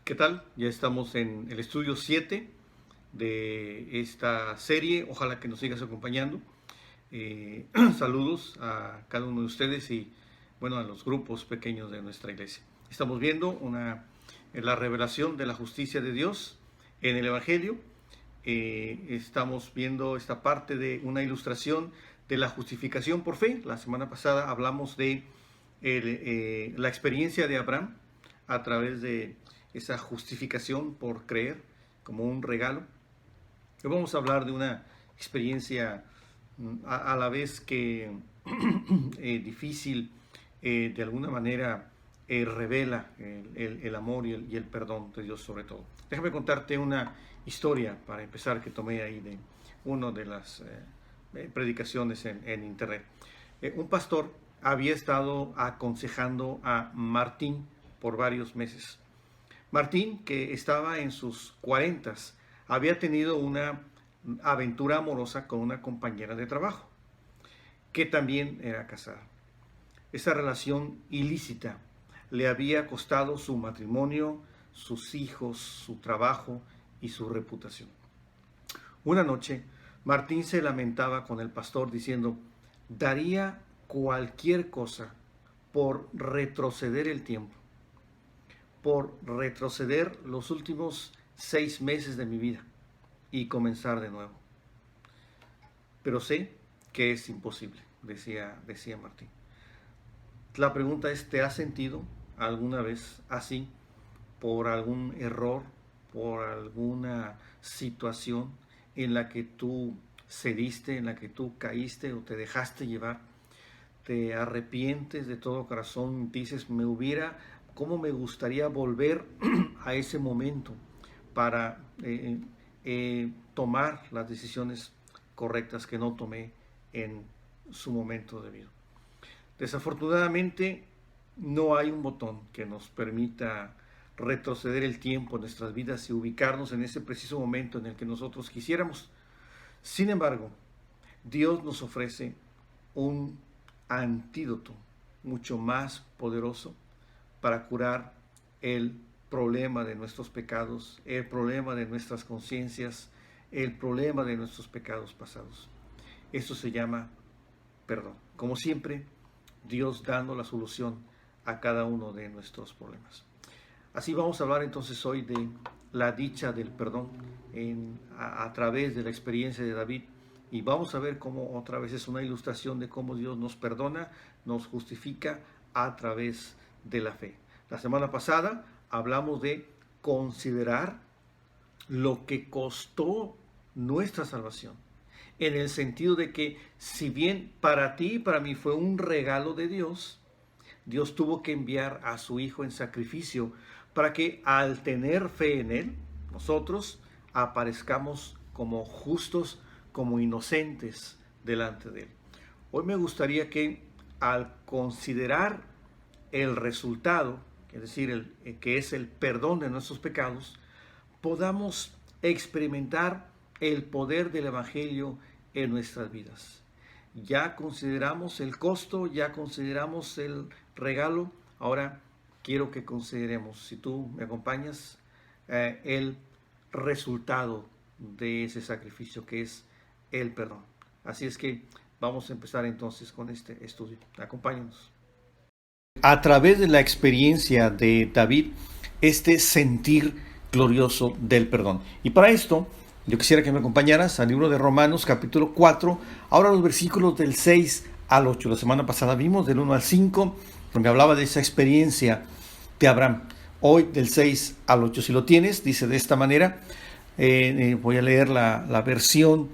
¿Qué tal? Ya estamos en el estudio 7 de esta serie. Ojalá que nos sigas acompañando. Saludos a cada uno de ustedes y bueno, a los grupos pequeños de nuestra iglesia. Estamos viendo la revelación de la justicia de Dios en el Evangelio. Estamos viendo esta parte de una ilustración de la justificación por fe. La semana pasada hablamos de la experiencia de Abraham a través de esa justificación por creer como un regalo. Hoy vamos a hablar de una experiencia a la vez que difícil, de alguna manera revela el amor y el perdón de Dios sobre todo. Déjame contarte una historia para empezar que tomé ahí de una de las predicaciones en internet. Un pastor había estado aconsejando a Martín por varios meses. Martín, que estaba en sus 40s, había tenido una aventura amorosa con una compañera de trabajo, que también era casada. Esa relación ilícita le había costado su matrimonio, sus hijos, su trabajo y su reputación. Una noche, Martín se lamentaba con el pastor diciendo: daría cualquier cosa por retroceder el tiempo, por retroceder los últimos 6 meses de mi vida y comenzar de nuevo. Pero sé que es imposible, decía Martín. La pregunta es: ¿te has sentido alguna vez así por algún error, por alguna situación en la que tú cediste, en la que tú caíste o te dejaste llevar? ¿Te arrepientes de todo corazón? Dices: ¿cómo me gustaría volver a ese momento para tomar las decisiones correctas que no tomé en su momento debido? Desafortunadamente, no hay un botón que nos permita retroceder el tiempo en nuestras vidas y ubicarnos en ese preciso momento en el que nosotros quisiéramos. Sin embargo, Dios nos ofrece un antídoto mucho más poderoso para curar el problema de nuestros pecados, el problema de nuestras conciencias, el problema de nuestros pecados pasados. Esto se llama perdón. Como siempre, Dios dando la solución a cada uno de nuestros problemas. Así vamos a hablar entonces hoy de la dicha del perdón a través de la experiencia de David. Y vamos a ver cómo otra vez es una ilustración de cómo Dios nos perdona, nos justifica a través de la fe. La semana pasada hablamos de considerar lo que costó nuestra salvación, en el sentido de que si bien para ti y para mí fue un regalo de Dios, Dios tuvo que enviar a su Hijo en sacrificio para que al tener fe en Él, nosotros aparezcamos como justos, como inocentes delante de Él. Hoy me gustaría que al considerar el resultado, es decir, que es el perdón de nuestros pecados, podamos experimentar el poder del Evangelio en nuestras vidas. Ya consideramos el costo, ya consideramos el regalo. Ahora quiero que consideremos, si tú me acompañas, el resultado de ese sacrificio, que es el perdón. Así es que vamos a empezar entonces con este estudio. Acompáñanos. A través de la experiencia de David, este sentir glorioso del perdón. Y para esto, yo quisiera que me acompañaras al libro de Romanos, capítulo 4, ahora los versículos del 6 al 8. La semana pasada vimos del 1 al 5, donde hablaba de esa experiencia de Abraham. Hoy del 6 al 8. Si lo tienes, dice de esta manera, voy a leer la versión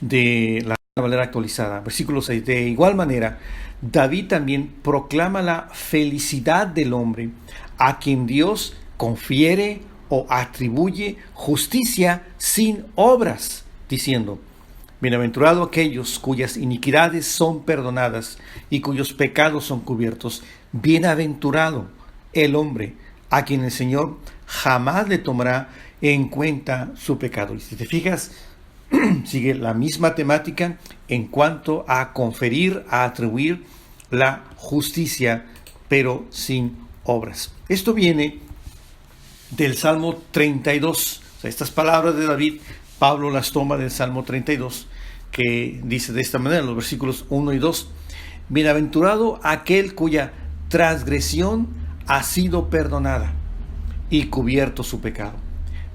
de la Valera actualizada. Versículo 6. De igual manera, David también proclama la felicidad del hombre a quien Dios confiere o atribuye justicia sin obras, diciendo: bienaventurado aquellos cuyas iniquidades son perdonadas y cuyos pecados son cubiertos. Bienaventurado el hombre a quien el Señor jamás le tomará en cuenta su pecado. Y si te fijas, sigue la misma temática en cuanto a conferir, a atribuir la justicia, pero sin obras. Esto viene del Salmo 32. O sea, estas palabras de David, Pablo las toma del Salmo 32, que dice de esta manera, los versículos 1 y 2. Bienaventurado aquel cuya transgresión ha sido perdonada y cubierto su pecado.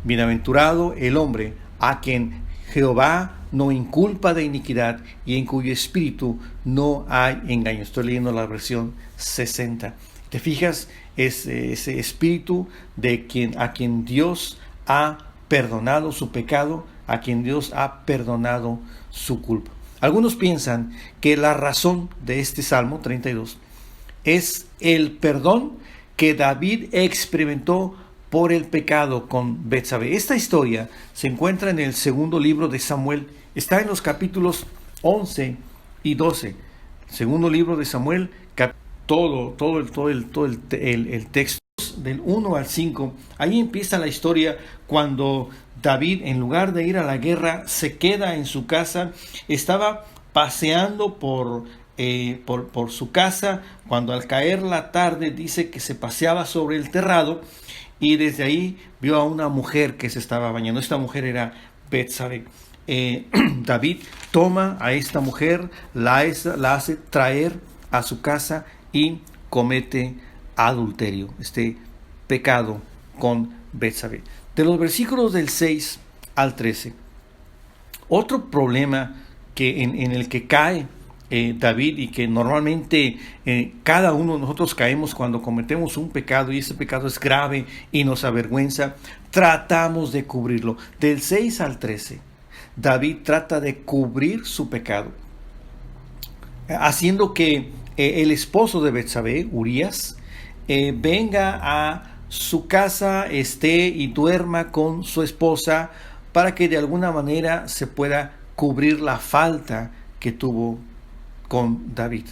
Bienaventurado el hombre a quien Jehová no inculpa de iniquidad y en cuyo espíritu no hay engaño. Estoy leyendo la versión 60. ¿Te fijas? Es ese espíritu de a quien Dios ha perdonado su pecado, a quien Dios ha perdonado su culpa. Algunos piensan que la razón de este Salmo 32 es el perdón que David experimentó por el pecado con Betsabé. Esta historia se encuentra en el segundo libro de Samuel. Está en los capítulos 11 y 12. Segundo libro de Samuel, todo el texto del 1 al 5. Ahí empieza la historia cuando David, en lugar de ir a la guerra, se queda en su casa. Estaba paseando por su casa, cuando al caer la tarde dice que se paseaba sobre el terrado y desde ahí vio a una mujer que se estaba bañando. Esta mujer era Betsabé. David toma a esta mujer, la hace traer a su casa y comete adulterio, este pecado con Betsabé. De los versículos del 6 al 13, otro problema en el que cae David y que normalmente cada uno de nosotros caemos cuando cometemos un pecado y ese pecado es grave y nos avergüenza, tratamos de cubrirlo. Del 6 al 13, David trata de cubrir su pecado, haciendo que el esposo de Betsabé, Urías, venga a su casa, esté y duerma con su esposa para que de alguna manera se pueda cubrir la falta que tuvo con David.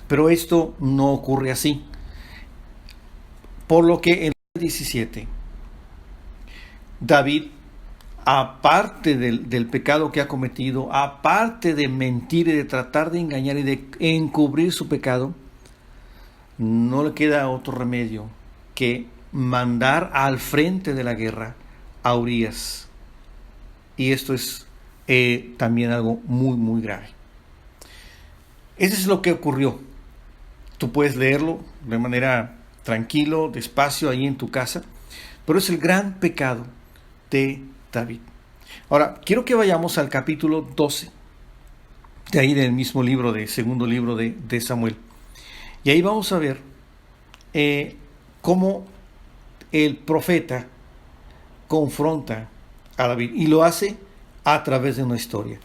Pero esto no ocurre así. Por lo que en el 17, David, aparte del pecado que ha cometido, aparte de mentir y de tratar de engañar y de encubrir su pecado, no le queda otro remedio que mandar al frente de la guerra a Urías. Y esto es también algo muy, muy grave. Eso es lo que ocurrió. Tú puedes leerlo de manera tranquilo, despacio, ahí en tu casa. Pero es el gran pecado de David. Ahora, quiero que vayamos al capítulo 12. De ahí del mismo libro, segundo libro de Samuel. Y ahí vamos a ver cómo el profeta confronta a David. Y lo hace a través de una historia.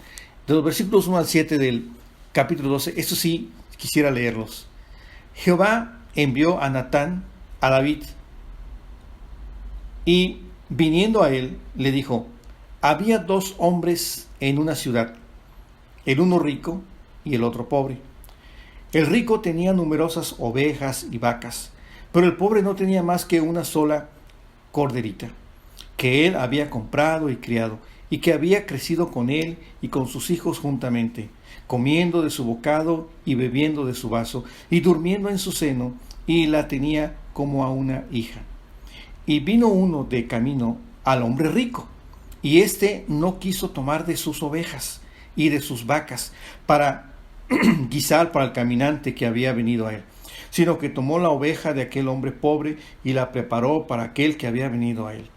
De los versículos 1 al 7 del capítulo 12, esto sí quisiera leerlos. Jehová envió a Natán a David y viniendo a él le dijo: había dos hombres en una ciudad, el uno rico y el otro pobre. El rico tenía numerosas ovejas y vacas, pero el pobre no tenía más que una sola corderita, que él había comprado y criado, y que había crecido con él y con sus hijos juntamente, comiendo de su bocado y bebiendo de su vaso, y durmiendo en su seno, y la tenía como a una hija. Y vino uno de camino al hombre rico, y éste no quiso tomar de sus ovejas y de sus vacas para guisar para el caminante que había venido a él, sino que tomó la oveja de aquel hombre pobre y la preparó para aquel que había venido a él.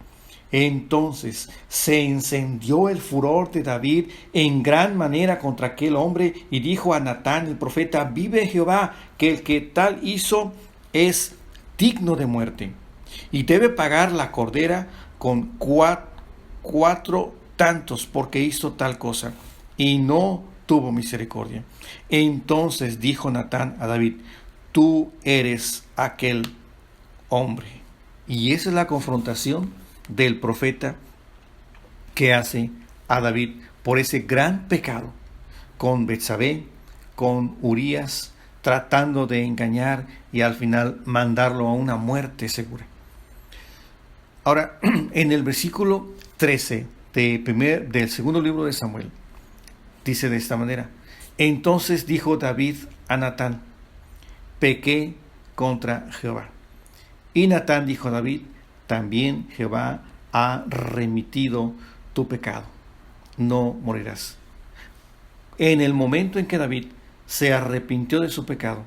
Entonces se encendió el furor de David en gran manera contra aquel hombre y dijo a Natán el profeta: vive Jehová, que el que tal hizo es digno de muerte, y debe pagar la cordera con cuatro tantos, porque hizo tal cosa, y no tuvo misericordia. Entonces dijo Natán a David: tú eres aquel hombre. Y esa es la confrontación del profeta que hace a David por ese gran pecado con Betsabé, con Urías, tratando de engañar y al final mandarlo a una muerte segura. Ahora, en el versículo 13 del segundo libro de Samuel, dice de esta manera: entonces dijo David a Natán: pequé contra Jehová. Y Natán dijo a David: también Jehová ha remitido tu pecado. No morirás. En el momento en que David se arrepintió de su pecado,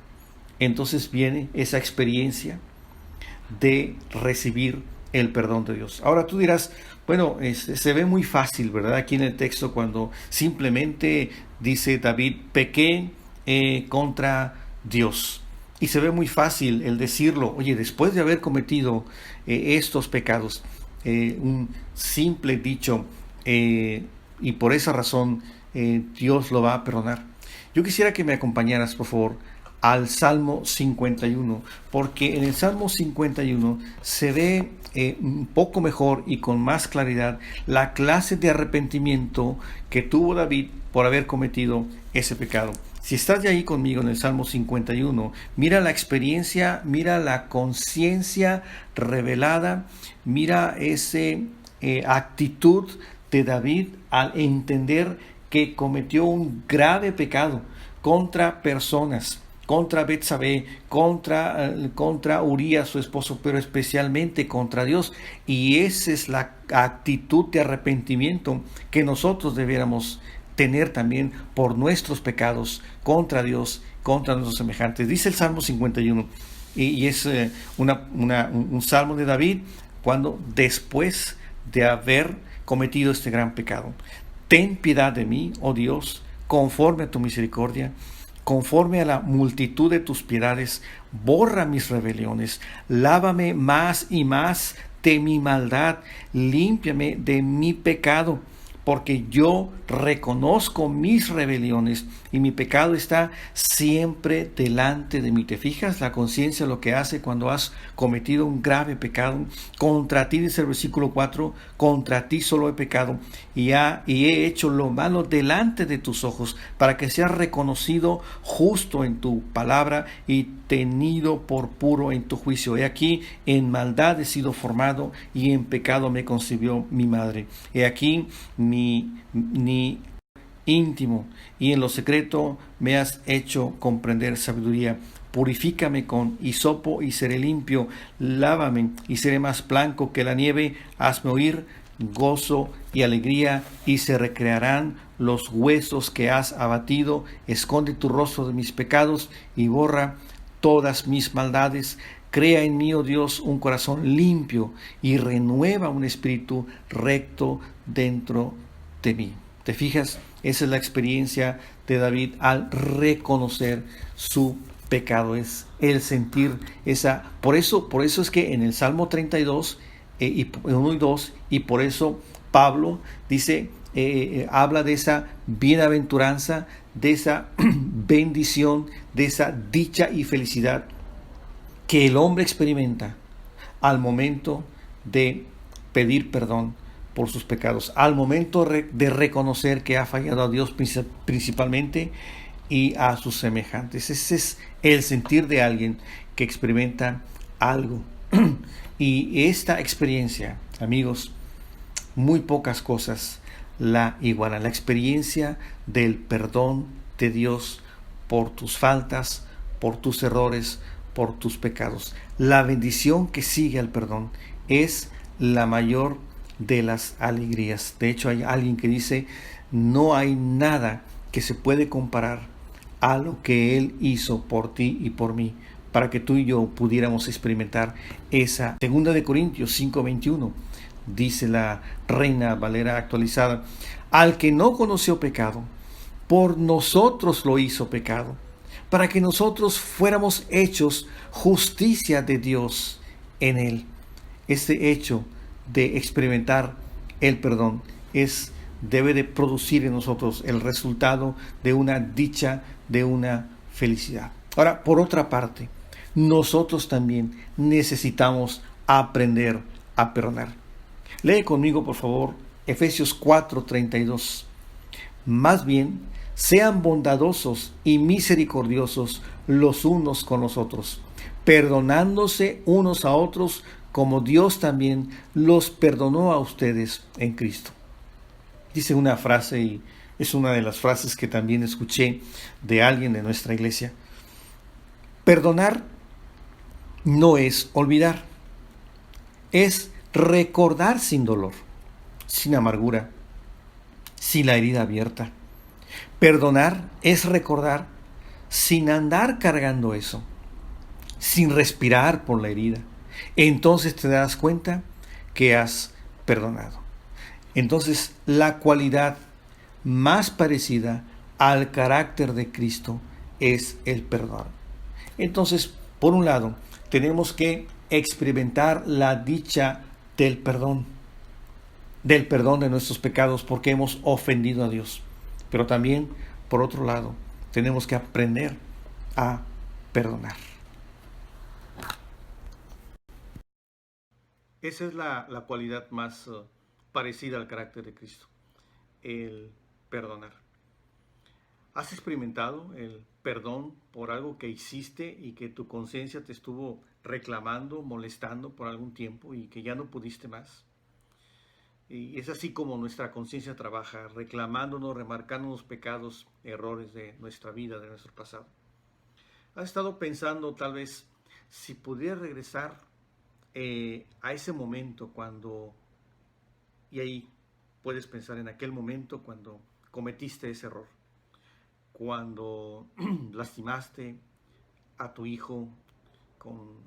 entonces viene esa experiencia de recibir el perdón de Dios. Ahora tú dirás, bueno, se ve muy fácil, ¿verdad? Aquí en el texto cuando simplemente dice David, pequé contra Dios. Y se ve muy fácil el decirlo, oye, después de haber cometido estos pecados, un simple dicho, y por esa razón Dios lo va a perdonar. Yo quisiera que me acompañaras, por favor, al Salmo 51, porque en el Salmo 51 se ve un poco mejor y con más claridad la clase de arrepentimiento que tuvo David por haber cometido ese pecado. Si estás de ahí conmigo en el Salmo 51, mira la experiencia, mira la conciencia revelada, mira esa actitud de David al entender que cometió un grave pecado contra personas, contra Betsabé, contra Urías, su esposo, pero especialmente contra Dios. Y esa es la actitud de arrepentimiento que nosotros debiéramos tener también por nuestros pecados contra Dios, contra nuestros semejantes. Dice el Salmo 51, y es un salmo de David cuando después de haber cometido este gran pecado. Ten piedad de mí, oh Dios, conforme a tu misericordia, conforme a la multitud de tus piedades, borra mis rebeliones, lávame más y más de mi maldad, límpiame de mi pecado, porque yo reconozco mis rebeliones y mi pecado está siempre delante de mí. ¿Te fijas la conciencia lo que hace cuando has cometido un grave pecado? Contra ti, dice el versículo 4, contra ti solo he pecado y he hecho lo malo delante de tus ojos, para que seas reconocido justo en tu palabra y tenido por puro en tu juicio. He aquí, en maldad he sido formado y en pecado me concibió mi madre. He aquí, ni íntimo y en lo secreto me has hecho comprender sabiduría. Purifícame con hisopo y seré limpio, lávame y seré más blanco que la nieve, hazme oír gozo y alegría y se recrearán los huesos que has abatido. Esconde tu rostro de mis pecados y borra todas mis maldades. Crea en mí, oh Dios, un corazón limpio y renueva un espíritu recto dentro de mí. ¿Te fijas? Esa es la experiencia de David al reconocer su pecado, es el sentir esa. Por eso es que en el Salmo 32, 1 y 2, y por eso Pablo dice, habla de esa bienaventuranza, de esa bendición, de esa dicha y felicidad que el hombre experimenta al momento de pedir perdón por sus pecados, al momento de reconocer que ha fallado a Dios principalmente y a sus semejantes. Ese es el sentir de alguien que experimenta algo. Y esta experiencia, amigos, muy pocas cosas la igualan. La experiencia del perdón de Dios por tus faltas, por tus errores, por tus pecados. La bendición que sigue al perdón es la mayor de las alegrías. De hecho, hay alguien que dice, no hay nada que se puede comparar a lo que Él hizo por ti y por mí, para que tú y yo pudiéramos experimentar esa. 2 Corintios 5:21, dice la Reina Valera actualizada, al que no conoció pecado, por nosotros lo hizo pecado, para que nosotros fuéramos hechos justicia de Dios en Él. Este hecho de experimentar el perdón debe de producir en nosotros el resultado de una dicha, de una felicidad. Ahora, por otra parte, nosotros también necesitamos aprender a perdonar. Lee conmigo, por favor, Efesios 4:32. Más bien, sean bondadosos y misericordiosos los unos con los otros, perdonándose unos a otros como Dios también los perdonó a ustedes en Cristo. Dice una frase, y es una de las frases que también escuché de alguien de nuestra iglesia. Perdonar no es olvidar. es recordar sin dolor, sin amargura, sin la herida abierta. Perdonar es recordar sin andar cargando eso, sin respirar por la herida. Entonces te das cuenta que has perdonado. Entonces la cualidad más parecida al carácter de Cristo es el perdón. Entonces, por un lado, tenemos que experimentar la dicha del perdón de nuestros pecados porque hemos ofendido a Dios. Pero también, por otro lado, tenemos que aprender a perdonar. Esa es la cualidad más parecida al carácter de Cristo, el perdonar. ¿Has experimentado el perdón por algo que hiciste y que tu conciencia te estuvo reclamando, molestando por algún tiempo y que ya no pudiste más? Y es así como nuestra conciencia trabaja, reclamándonos, remarcando los pecados, errores de nuestra vida, de nuestro pasado. ¿Has estado pensando tal vez si pudiera regresar a ese momento cuando, y ahí puedes pensar en aquel momento cuando cometiste ese error, cuando lastimaste a tu hijo,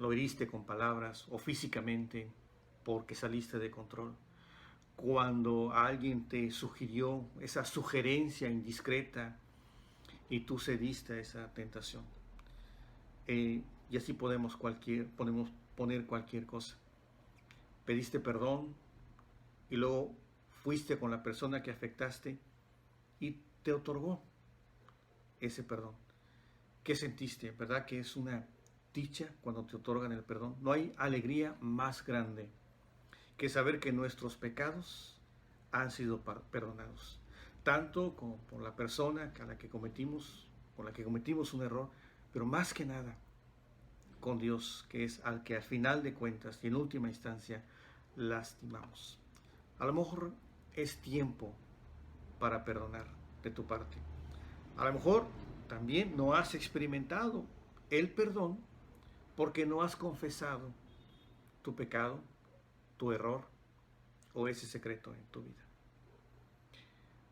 lo heriste con palabras o físicamente porque saliste de control, cuando alguien te sugirió esa sugerencia indiscreta y tú cediste a esa tentación. Y así podemos poner cualquier cosa. Pediste perdón y luego fuiste con la persona que afectaste y te otorgó ese perdón. ¿Qué sentiste? ¿Verdad que es una dicha cuando te otorgan el perdón? No hay alegría más grande que saber que nuestros pecados han sido perdonados, tanto como por la persona con la que cometimos un error, pero más que nada con Dios, que es al que al final de cuentas y en última instancia lastimamos. A lo mejor es tiempo para perdonar de tu parte. A lo mejor también no has experimentado el perdón porque no has confesado tu pecado, tu error o ese secreto en tu vida.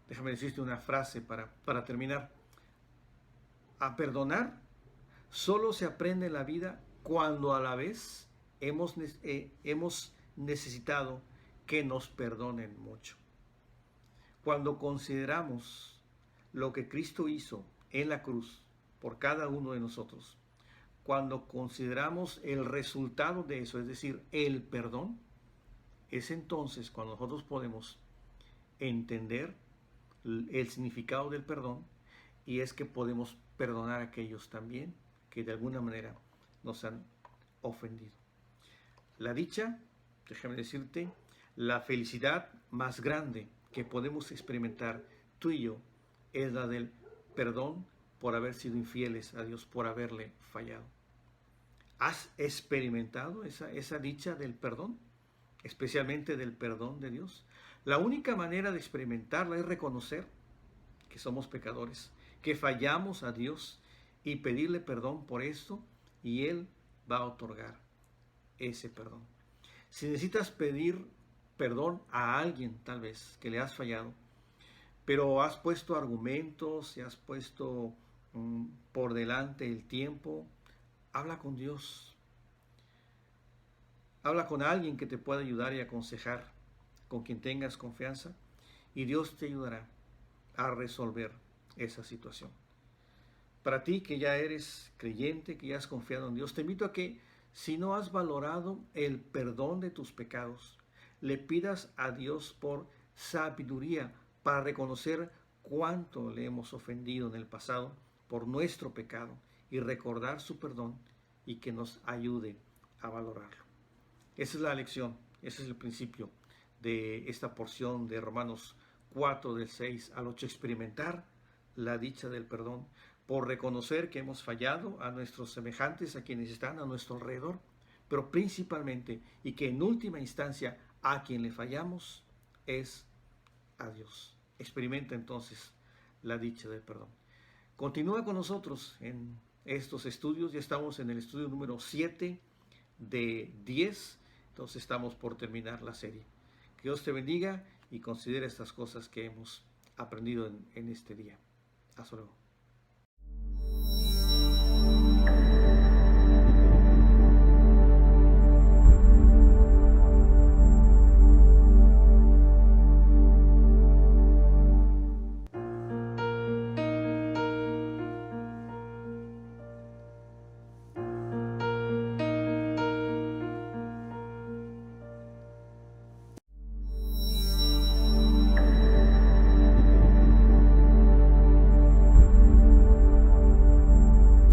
Déjame decirte una frase para terminar. A perdonar solo se aprende en la vida cuando a la vez hemos necesitado que nos perdonen mucho. Cuando consideramos lo que Cristo hizo en la cruz por cada uno de nosotros, cuando consideramos el resultado de eso, es decir, el perdón, es entonces cuando nosotros podemos entender el significado del perdón y es que podemos perdonar a aquellos también que de alguna manera nos han ofendido. La dicha, déjame decirte, la felicidad más grande que podemos experimentar tú y yo es la del perdón por haber sido infieles a Dios, por haberle fallado. ¿Has experimentado esa dicha del perdón? Especialmente del perdón de Dios. La única manera de experimentarla es reconocer que somos pecadores, que fallamos a Dios y pedirle perdón por esto y Él va a otorgar ese perdón. Si necesitas pedir perdón a alguien tal vez que le has fallado, pero has puesto argumentos y has puesto por delante el tiempo, habla con Dios. Habla con alguien que te pueda ayudar y aconsejar, con quien tengas confianza, y Dios te ayudará a resolver esa situación. Para ti que ya eres creyente, que ya has confiado en Dios, te invito a que si no has valorado el perdón de tus pecados, le pidas a Dios por sabiduría para reconocer cuánto le hemos ofendido en el pasado por nuestro pecado y recordar su perdón y que nos ayude a valorarlo. Esa es la lección, ese es el principio de esta porción de Romanos 4 del 6 al 8, experimentar la dicha del perdón por reconocer que hemos fallado a nuestros semejantes, a quienes están a nuestro alrededor, pero principalmente y que en última instancia a quien le fallamos es a Dios. Experimenta entonces la dicha del perdón. Continúa con nosotros en estos estudios, ya estamos en el estudio número 7 de 10 Entonces estamos por terminar la serie. Que Dios te bendiga y considera estas cosas que hemos aprendido en este día. Hasta luego.